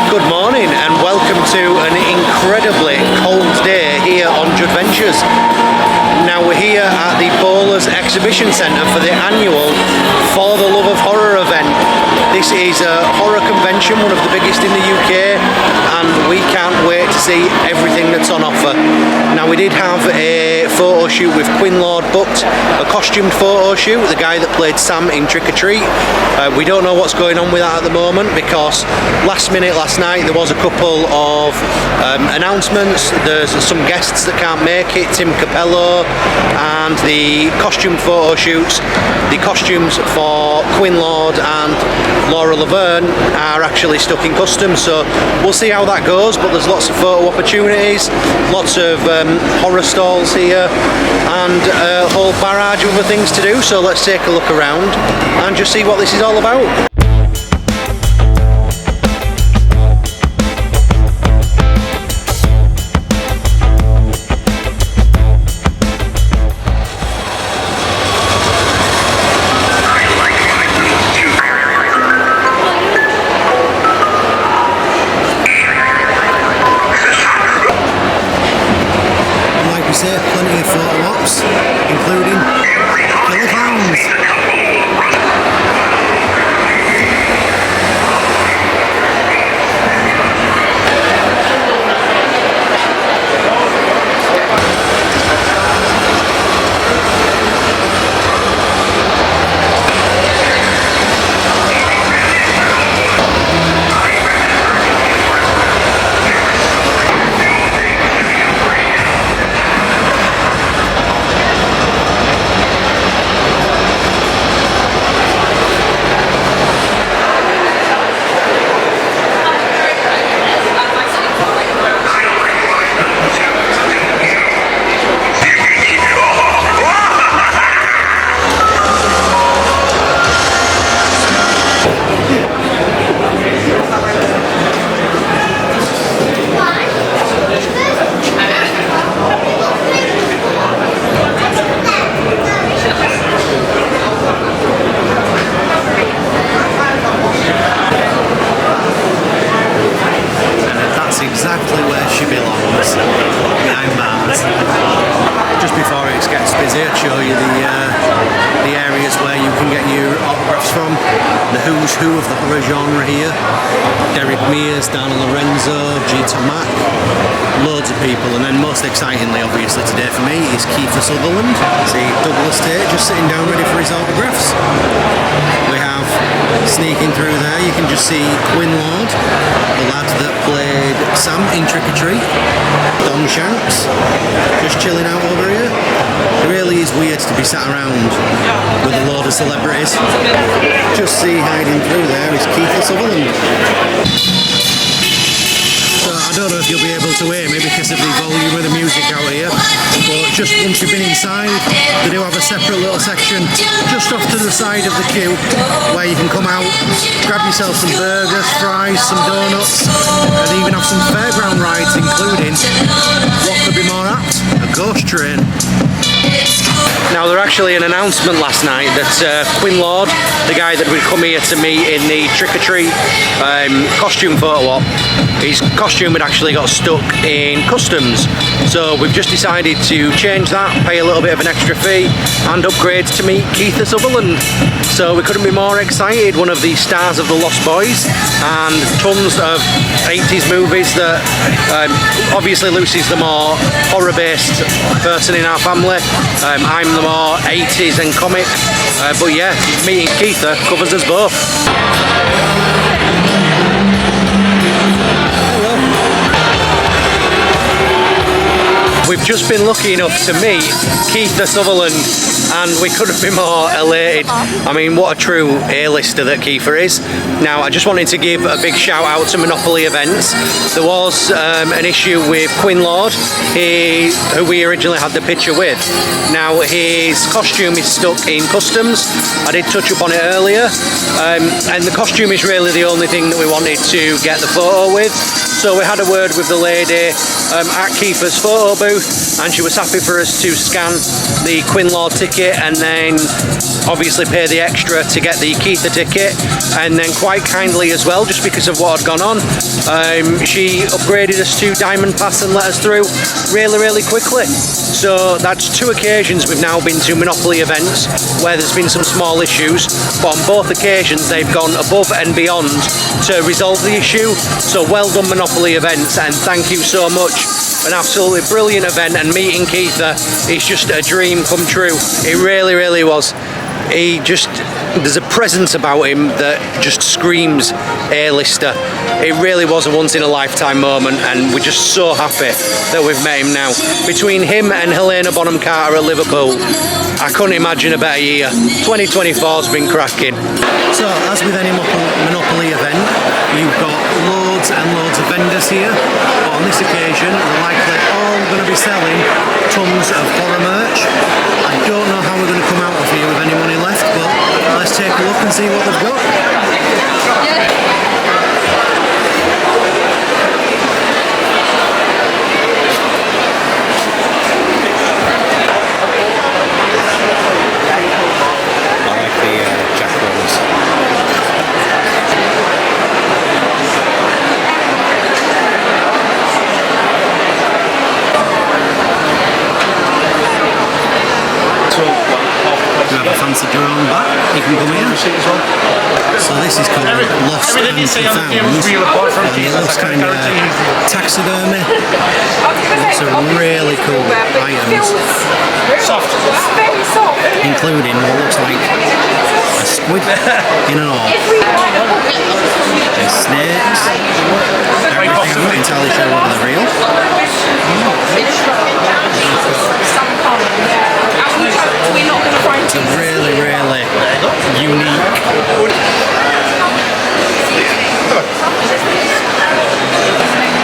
Good morning and welcome to an incredibly cold day here on Judventures. Now we're here at the Bowlers Exhibition Centre for the annual For the Love of Horror event. This is a horror convention, one of the biggest in the UK, and we can't wait to see everything that's on offer. Now we did have a photo shoot with Quinn Lord booked, a costumed photo shoot with the guy that played Sam in Trick or Treat. We don't know what's going on with that at the moment because last night there was a couple of announcements. There's some guests that can't make it, Tim Capello, and the costume photo shoots. The costumes for Quinn Lord and Laura Laverne are actually stuck in customs, so we'll see how that goes, but there's lots of photo opportunities, lots of horror stalls here, and a whole barrage of other things to do, so let's take a look around and just see what this is all about. Plenty of photo ops, including killer clowns. Exactly where she belongs, behind bars. Just before it gets busy, I'll show you the areas where you can get your autographs from. The who's who of the horror genre here. Derek Mears, Dana Lorenzo, Gita Mack, loads of people, and then most excitingly obviously today for me is Kiefer Sutherland. See Douglas Tate just sitting down ready for his autographs. We have, sneaking through there, you can just see Quinn Lord, the lad that played Sam in Trick or Treat. Don Shanks, just chilling out over here. It really is weird to be sat around with a load of celebrities. Just see hiding through there is Kiefer Sutherland. So I don't know if you'll be able to hear me because of the volume of the music out here, but just once you've been inside, they do have a separate little section just off to the side of the queue where you can come out, grab yourself some burgers, fries, some donuts, and even have some fairground rides, including, what could be more apt, a ghost train. Now there actually an announcement last night that Quinn Lord, the guy that would come here to meet in the Trick or Treat costume photo op, his costume had actually got stuck in customs, so we've just decided to change that, pay a little bit of an extra fee and upgrade to meet Kiefer Sutherland. So we couldn't be more excited, one of the stars of The Lost Boys and tons of 80s movies that obviously Lucy's the more horror based person in our family. I'm the more 80s and comic, but yeah, meeting Kiefer covers us both. We've just been lucky enough to meet Kiefer Sutherland and we couldn't be more elated. I mean, what a true A-lister that Kiefer is. Now, I just wanted to give a big shout out to Monopoly Events. There was an issue with Quinn Lord, who we originally had the picture with. Now, his costume is stuck in customs. I did touch up on it earlier, and the costume is really the only thing that we wanted to get the photo with. So we had a word with the lady, at Keeper's photo booth, and she was happy for us to scan the Quinlaw ticket and then obviously pay the extra to get the Keitha ticket, and then quite kindly as well, just because of what had gone on, she upgraded us to Diamond Pass and let us through really quickly. So that's 2 occasions we've now been to Monopoly events where there's been some small issues, but on both occasions they've gone above and beyond to resolve the issue. So well done, Monopoly events, and thank you so much. An absolutely brilliant event, and meeting Keitha is just a dream come true. It really was. There's a presence about him that just screams A-lister. It really was a once in a lifetime moment, and we're just so happy that we've met him now. Between him and Helena Bonham Carter at Liverpool, I couldn't imagine a better year. 2024's been cracking. So, as with any Monopoly event, you've got loads and loads of vendors here, but on this occasion they're likely all going to be selling tons of horror merch. I don't know how we're going to come out of here with any money left, but let's take a look and see what they've got. I like the Jack ones. Whoever fancied your own back, you can come here. So this is called Lost and Found, and it looks kind of taxidermy. It's a really cool items, including what looks like a squid in an orb. There's snakes, everything. I'm not entirely sure whether they're real. It's a really unique.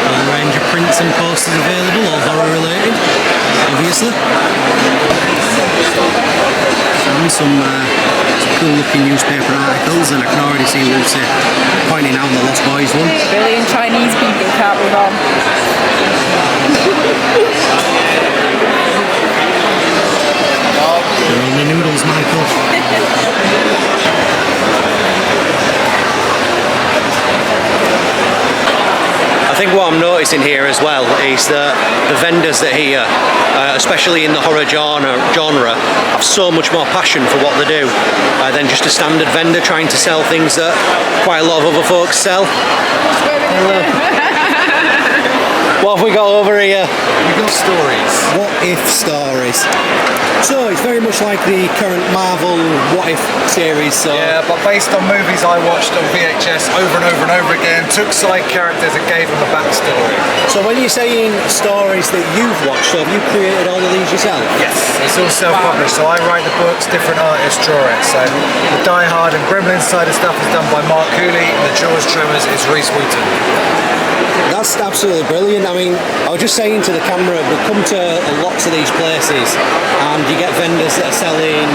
A range of prints and posters available, all horror related, obviously. And some cool looking newspaper articles, and I can already see Lucy pointing out the Lost Boys one. Billion Chinese people can't be wrong. They're only noodles, Michael. I think what I'm noticing here as well is that the vendors that are here, especially in the horror genre, have so much more passion for what they do than just a standard vendor trying to sell things that quite a lot of other folks sell. What have we got over here? We've got stories. What if stories. So it's very much like the current Marvel What If series. So Yeah, but based on movies I watched on VHS over and over and over again, took side characters and gave them a backstory. So when you're saying stories that you've watched, so have you created all of these yourself? Yes, it's all self-published, so I write the books, different artists draw it. So the Die Hard and Gremlins side of stuff is done by Mark Cooley, and the Jaws Tremors is Reese Wheaton. That's absolutely brilliant. I mean, I was just saying to the camera, we come to lots of these places and you get vendors that are selling,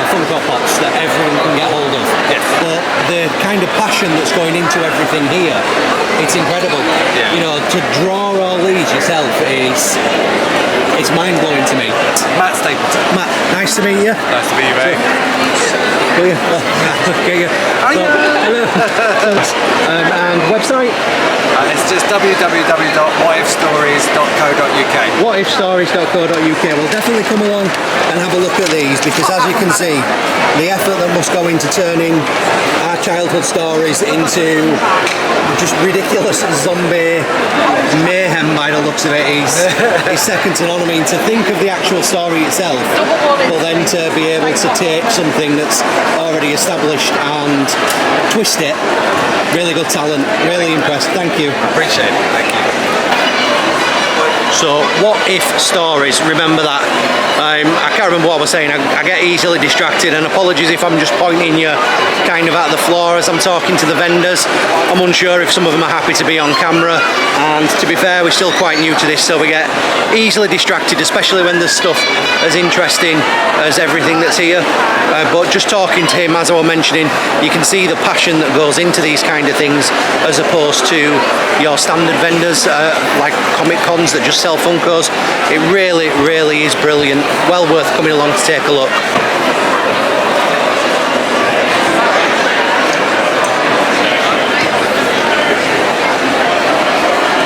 Funko Pops that everyone can get hold of. Yes. But the kind of passion that's going into everything here, it's incredible. Yeah. To draw all these yourself it's mind-blowing to me. Matt Stapleton. Matt, nice to meet you. Nice to meet you, mate. Hello. And website? It's just www.whatifstories.co.uk. Whatifstories.co.uk. Well, definitely come along and have a look at these, because as you can see, the effort that must go into turning our childhood stories into just ridiculous zombie mayhem by the looks of it is second to none. I mean, to think of the actual story itself, but then to be able to take something that's already established and twist it, really good talent, really impressed. Thank you. Appreciate it. Thank you. So what if stories, remember that. I can't remember what I was saying. I get easily distracted, and apologies if I'm just pointing you kind of at the floor as I'm talking to the vendors. I'm unsure if some of them are happy to be on camera, and to be fair, we're still quite new to this, so we get easily distracted, especially when there's stuff as interesting as everything that's here. But just talking to him, as I was mentioning, you can see the passion that goes into these kind of things, as opposed to your standard vendors like comic cons that just sell Funkos. It really, really is brilliant. Well worth coming along to take a look.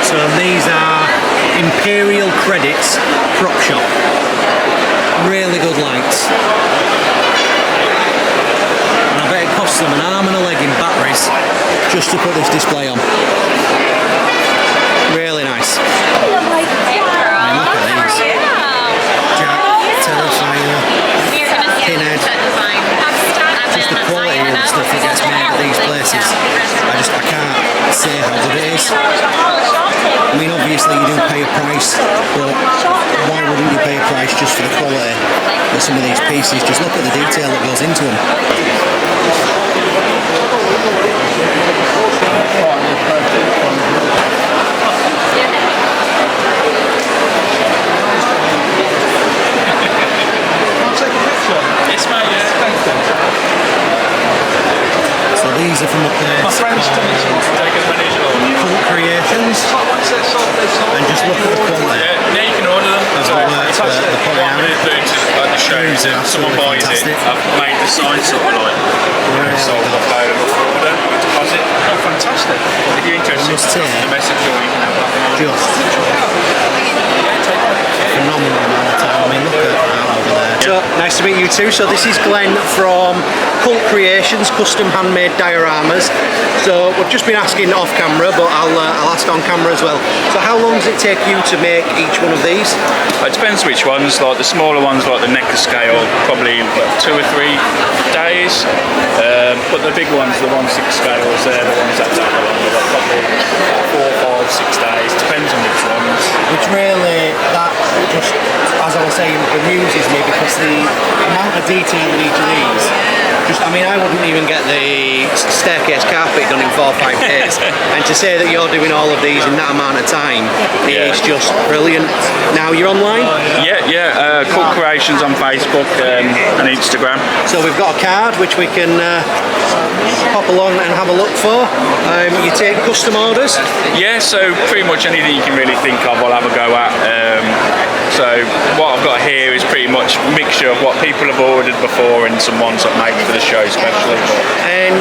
So these are Imperial Credits prop shop. Really good lights. And I bet it costs them an arm and a leg in batteries just to put this display on. Really nice. I mean, look at these. Jack, Terrifier, Pinhead. Just the quality of the stuff that gets made at these places. I can't say how good it is. I mean, obviously you do pay a price, but why wouldn't you pay a price just for the quality of some of these pieces? Just look at the detail that goes into them. So these are from the place Cult Creations, and just look at the quality. Yeah, you can order them. Of the work that they're putting out. At the shows, if someone buys it, I've made the sign sort of like sold off available for order, deposit. Oh, fantastic. If you're interested, the message or you can have that. Just phenomenal amount of time. I mean, look at that over there. So, nice to meet you too. So this is Glenn from Cult Creations, custom handmade dioramas. So we've just been asking off camera, but I'll ask on camera as well. So how long does it take you to make each one of these? It depends which ones. Like the smaller ones, like the NECA scale, probably 2 or 3 days. But the big ones, the 1/6 scales, they're the ones that take longer. They're probably 4, 5, 6 days. Depends on which ones. Which really, that just, as I was saying, amuses me, because the amount of detail in each of these, just, I mean, I wouldn't even get the staircase carpet done in 4 or 5 days, and to say that you're doing all of these in that amount of time is just brilliant. Now, you're online? Yeah, Cult Creations on Facebook and Instagram. So we've got a card which we can pop along and have a look for. You take custom orders? Yeah, so pretty much anything you can really think of I'll have a go at. So what I've got here is pretty much a mixture of what people have ordered before and some ones I've made for the show especially. And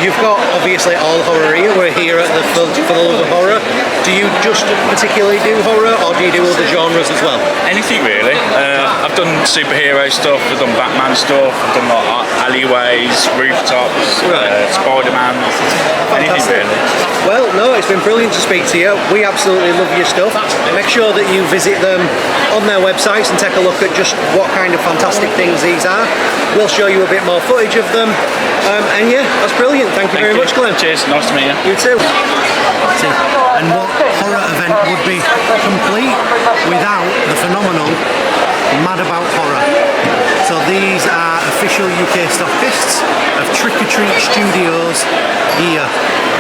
you've got obviously all horror here. We're here at the For the Love of Horror. Do you just particularly do horror, or do you do other genres as well? Anything really. I've done superhero stuff, I've done Batman stuff, I've done like alleyways, rooftops, Spider-Man, anything really. Well, no, it's been brilliant to speak to you. We absolutely love your stuff. Make sure that you visit them on their websites and take a look at just what kind of fantastic things these are. We'll show you a bit more footage of them. And yeah, that's brilliant. Thank you very much, Glenn. Cheers, nice to meet you. You too. And what horror event would be complete without the phenomenal Mad About Horror? So these are official UK stockists of Trick or Treat Studios gear,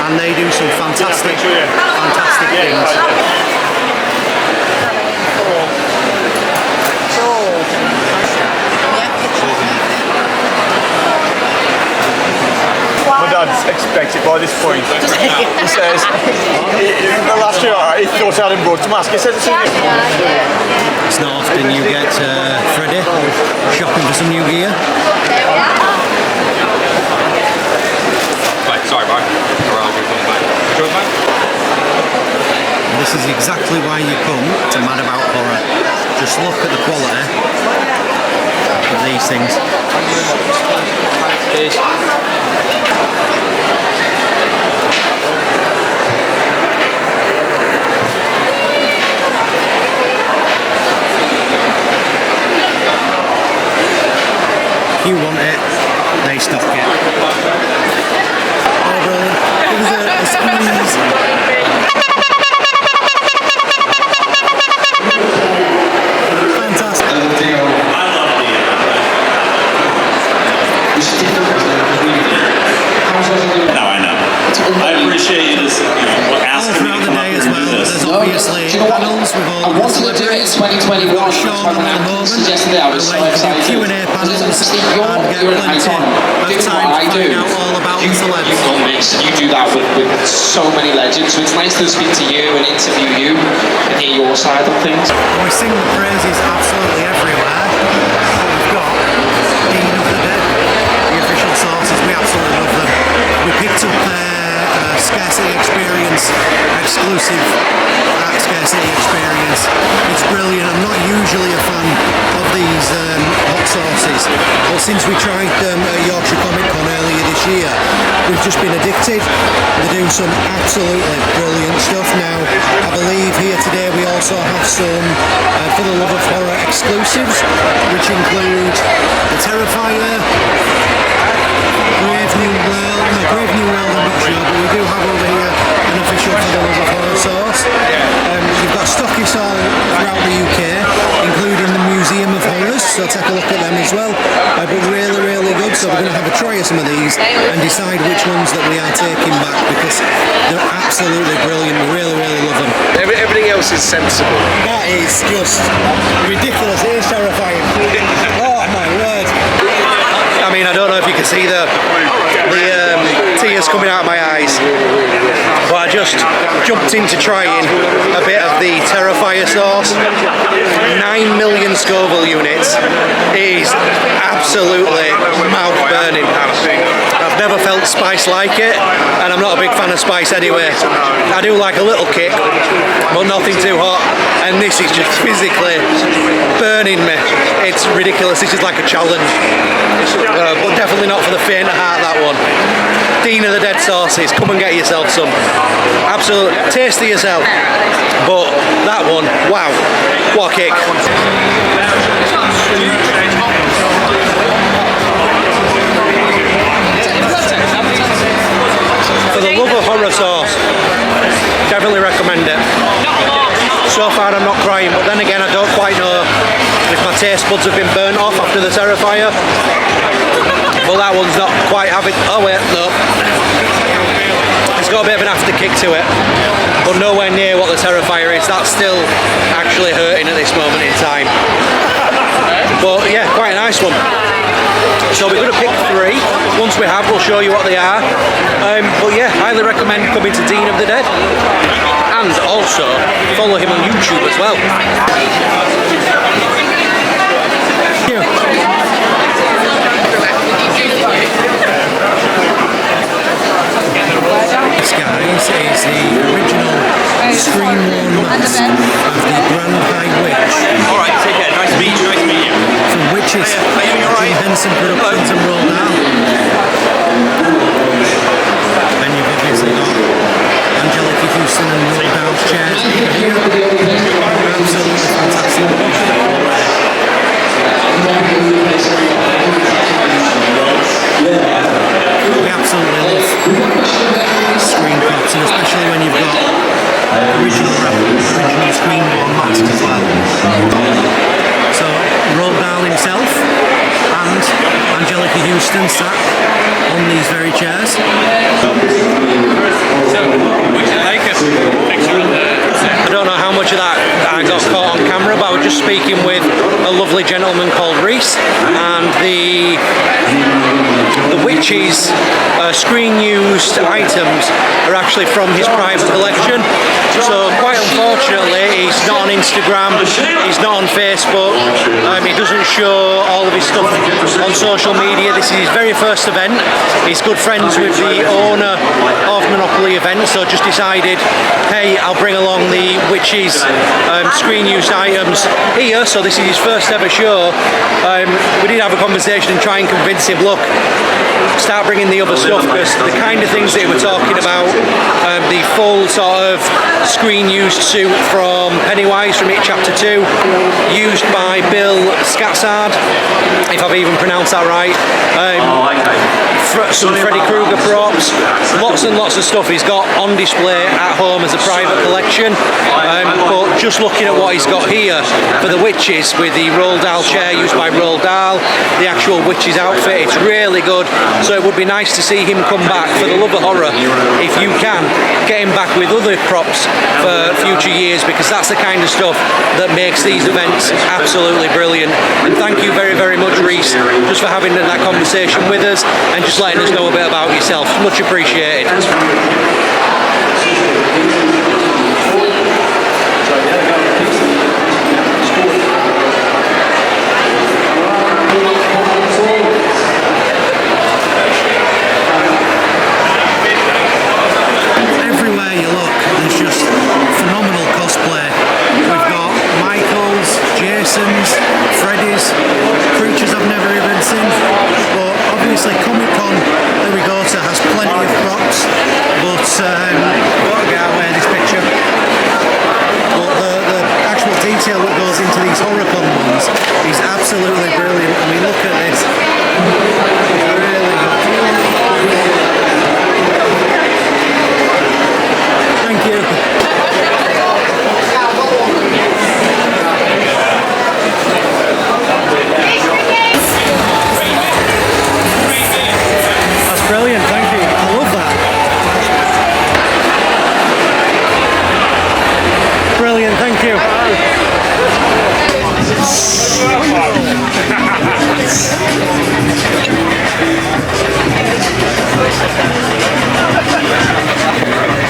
and they do some fantastic things. My dad's expected by this point. He says, the last year he thought I had him brought to mask. He says, It's not often you get Freddie shopping for some new gear. Sorry, bye. This is exactly why you come to Mad About Horror. Just look at the quality of these things. If you want it, they stock it. Oh, brilliant. It was a squeeze. We've got Sean on at the moment. Yesterday I was so excited. Q&A panels and Steve, you're get an plenty icon. of Doing time what I to do. find out all about the celebs. You've done this, and you do that with so many legends. So it's nice to speak to you and interview you and hear your side of things. We sing the praises absolutely everywhere. But we've got Dean of the Dead, the official sources. We absolutely love them. We picked up their Scarcity Experience exclusive at Scarcity Experience. It's brilliant. I'm not usually a fan of these hot sauces, but since we tried them at Yorkshire Comic Con earlier this year, we've just been addicted. They're doing some absolutely brilliant stuff now. I believe here today we also have some For the Love of Horror exclusives, which include the Terrifier, Brave New World, no, Brave New World I'm not sure, but we do have over here an official For the Love of Horror sauce. You've got stockists all throughout the UK, including the Museum of Horrors, so take a look at them as well. But really, really good, so we're going to have a try of some of these and decide which ones that we are taking back, because they're absolutely brilliant. We really, really love them. Everything else is sensible. That is just ridiculous. It is terrifying. Oh my word. I mean, I don't know if you can see the tears coming out of my eyes, but I just jumped into trying a bit of the Terrifier sauce. 9 million Scoville units. It is absolutely mouth burning. I've never felt spice like it, and I'm not a big fan of spice anyway. I do like a little kick, but nothing too hot, and this is just physically burning me. It's ridiculous. This is like a challenge, but definitely not for the faint of heart, that one. Dean of the Dead sauces, come and get yourself some. Absolutely tasty as hell, but that one, wow, what a kick. For the Love of Horror sauce, definitely recommend it. So far I'm not crying, but then again I don't quite know if my taste buds have been burnt off after the Terrifier. But that one's not quite having... Oh wait, no. It's got a bit of an after kick to it, but nowhere near what the Terrifier is. That's still actually hurting at this moment in time. But yeah, quite a nice one. So we're going to pick 3. Once we have, we'll show you what they are. But yeah, highly recommend coming to Dean of the Dead. And also follow him on YouTube as well. This, guys, is the original screen-worn mask of the Grand High Witch. Alright, take care. Nice to meet you. Nice to meet you. From Witches, Are you alright? Henson Productions and Roll Down. And you've obviously got Angelica Houston and Roll Down chairs here. Absolutely fantastic. We absolutely love screen props, and especially when you've got original screen-worn mask as well. So Roll Down himself and Angelica Houston sat on these very chairs. I don't know how much of that I got caught on camera, but I was just speaking with a lovely gentleman called Reese, and the Witches screen-used items are actually from his private collection. So quite unfortunately, he's not on Instagram, he's not on Facebook, he doesn't show all of his stuff on social media. This is his very first event. He's good friends with the owner of Monopoly Events, so just decided, hey, I'll bring along the Witches screen-used items here. So this is his first ever show. We did have a conversation and try and convince him, look, start bringing the other stuff, because the kind of things that we're talking about, the full sort of screen-used suit from Pennywise from It Chapter 2, used by Bill Skarsgård, if I've even pronounced that right. Some Freddy Krueger props, lots and lots of stuff he's got on display at home as a private collection. But just looking at what he's got here for the Witches, with the Roald Dahl chair used by Roald Dahl, the actual Witches outfit, it's really good. So it would be nice to see him come back. For the love of horror, if you can, get him back with other props for future years, because that's the kind of stuff that makes these events absolutely brilliant. And thank you very, very much, Reese, just for having that conversation with us and just letting us know a bit about yourself. Much appreciated. Everywhere you look, there's just phenomenal cosplay. We've got Michaels, Jasons, Freddy's, creatures I've never even seen. But obviously Comic Con that we go to has plenty of props. But got to get out wear this picture. But the actual detail that goes into these HorrorCon ones is absolutely brilliant. I mean, look at this. It's really good. Thank you. That's brilliant, thank you. I love that. Brilliant, thank you.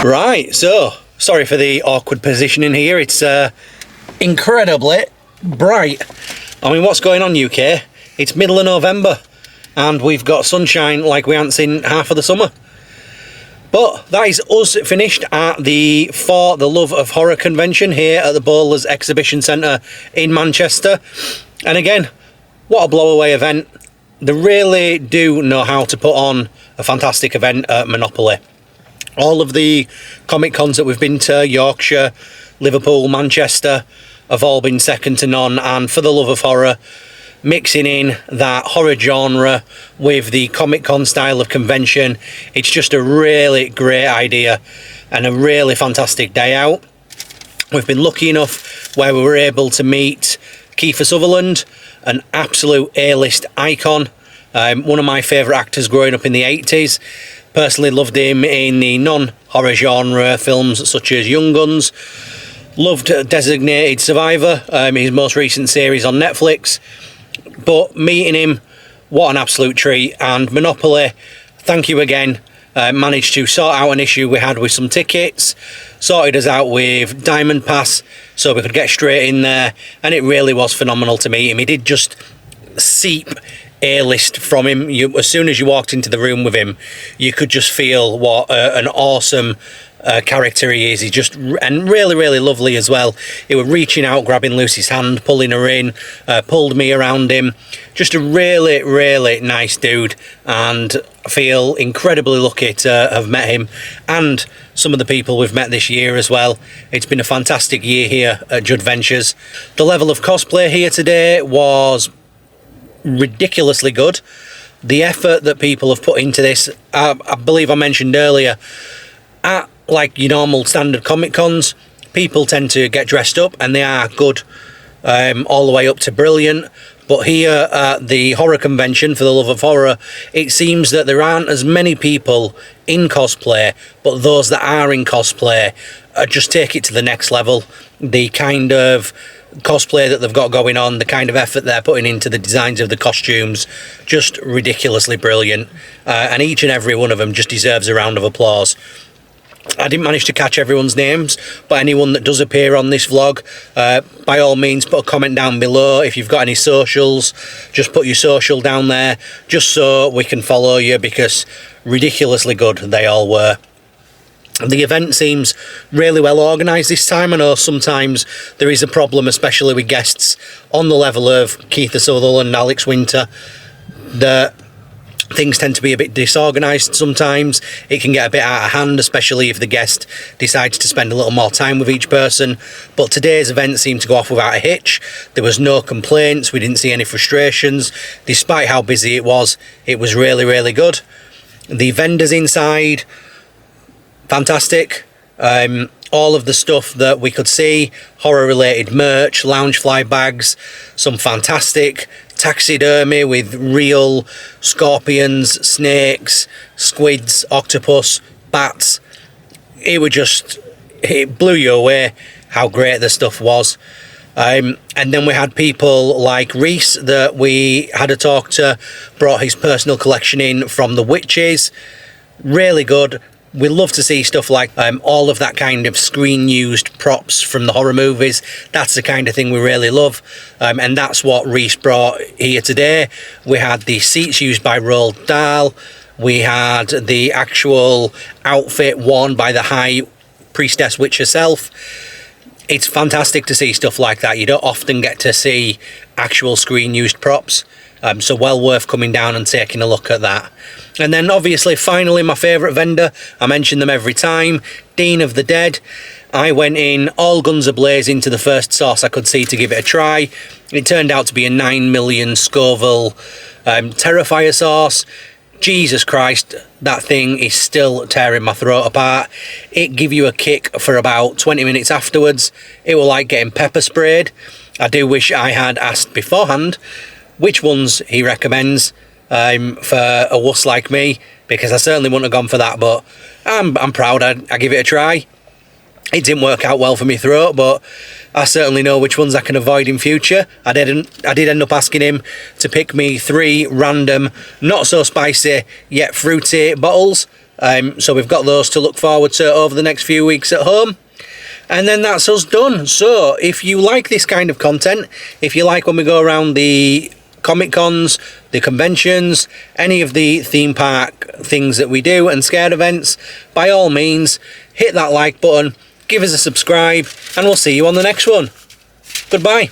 Right, so sorry for the awkward positioning here. It's incredibly bright. I mean, what's going on, UK? It's middle of November and we've got sunshine like we haven't seen half of the summer. But that is us finished at the For the Love of Horror convention here at the Bowlers Exhibition Centre in Manchester. And again, what a blow-away event. They really do know how to put on a fantastic event at Monopoly. All of the Comic Cons that we've been to, Yorkshire, Liverpool, Manchester, have all been second to none. And For the Love of Horror, mixing in that horror genre with the Comic Con style of convention, it's just a really great idea and a really fantastic day out. We've been lucky enough where we were able to meet Kiefer Sutherland, an absolute A-list icon, one of my favourite actors growing up in the 80s. Personally loved him in the non-horror genre films such as Young Guns. Loved Designated Survivor, his most recent series on Netflix. But meeting him, what an absolute treat. And Monopoly, thank you again. Managed to sort out an issue we had with some tickets, sorted us out with Diamond Pass so we could get straight in there, and it really was phenomenal to meet him. He did just seep A-list from him. As soon as you walked into the room with him, you could just feel what an awesome character he is. He just, and really, really lovely as well. He was reaching out, grabbing Lucy's hand, pulling her in, pulled me around him. Just a really, really nice dude, and I feel incredibly lucky to have met him and some of the people we've met this year as well. It's been a fantastic year here at Judventures. The level of cosplay here today was ridiculously good. The effort that people have put into this, I believe I mentioned earlier, at like your normal standard Comic Cons, people tend to get dressed up and they are good, all the way up to brilliant. But here at the horror convention, For the Love of Horror, it seems that there aren't as many people in cosplay, but those that are in cosplay just take it to the next level. The kind of cosplay that they've got going on, the kind of effort they're putting into the designs of the costumes, just ridiculously brilliant. And each and every one of them just deserves a round of applause. I didn't manage to catch everyone's names, but anyone that does appear on this vlog, by all means put a comment down below. If you've got any socials, just put your social down there, just so we can follow you, because ridiculously good they all were. The event seems really well organised this time. I know sometimes there is a problem, especially with guests on the level of Kiefer Sutherland and Alex Winter, that things tend to be a bit disorganised sometimes. It can get a bit out of hand, especially if the guest decides to spend a little more time with each person. But today's event seemed to go off without a hitch. There was no complaints, we didn't see any frustrations. Despite how busy it was really, really good. The vendors inside, fantastic. All of the stuff that we could see, horror related merch, Loungefly bags, some fantastic taxidermy with real scorpions, snakes, squids, octopus, bats. It blew you away. how great the stuff was. And then we had people like Reese that we had a talk to, brought his personal collection in from the Witches. Really good. We love to see stuff like all of that kind of screen used props from the horror movies. That's the kind of thing we really love, and that's what Reese brought here today. We had the seats used by Roald Dahl. We had the actual outfit worn by the High Priestess Witch herself. It's fantastic to see stuff like that. You don't often get to see actual screen used props, so well worth coming down and taking a look at that. And then obviously finally my favourite vendor, I mention them every time, Dean of the Dead. I went in all guns a-blazing to the first sauce I could see to give it a try. It turned out to be a 9 million Scoville Terrifier sauce. Jesus Christ, that thing is still tearing my throat apart. It give you a kick for about 20 minutes afterwards. It was like getting pepper sprayed. I do wish I had asked beforehand which ones he recommends for a wuss like me, because I certainly wouldn't have gone for that, but I'm proud I give it a try. It didn't work out well for my throat, but I certainly know which ones I can avoid in future. I did end up asking him to pick me 3 random, not so spicy yet fruity bottles. So we've got those to look forward to over the next few weeks at home. And then that's us done. So if you like this kind of content, if you like when we go around the Comic Cons, the conventions, any of the theme park things that we do and scare events, by all means, hit that like button, give us a subscribe, and we'll see you on the next one. Goodbye.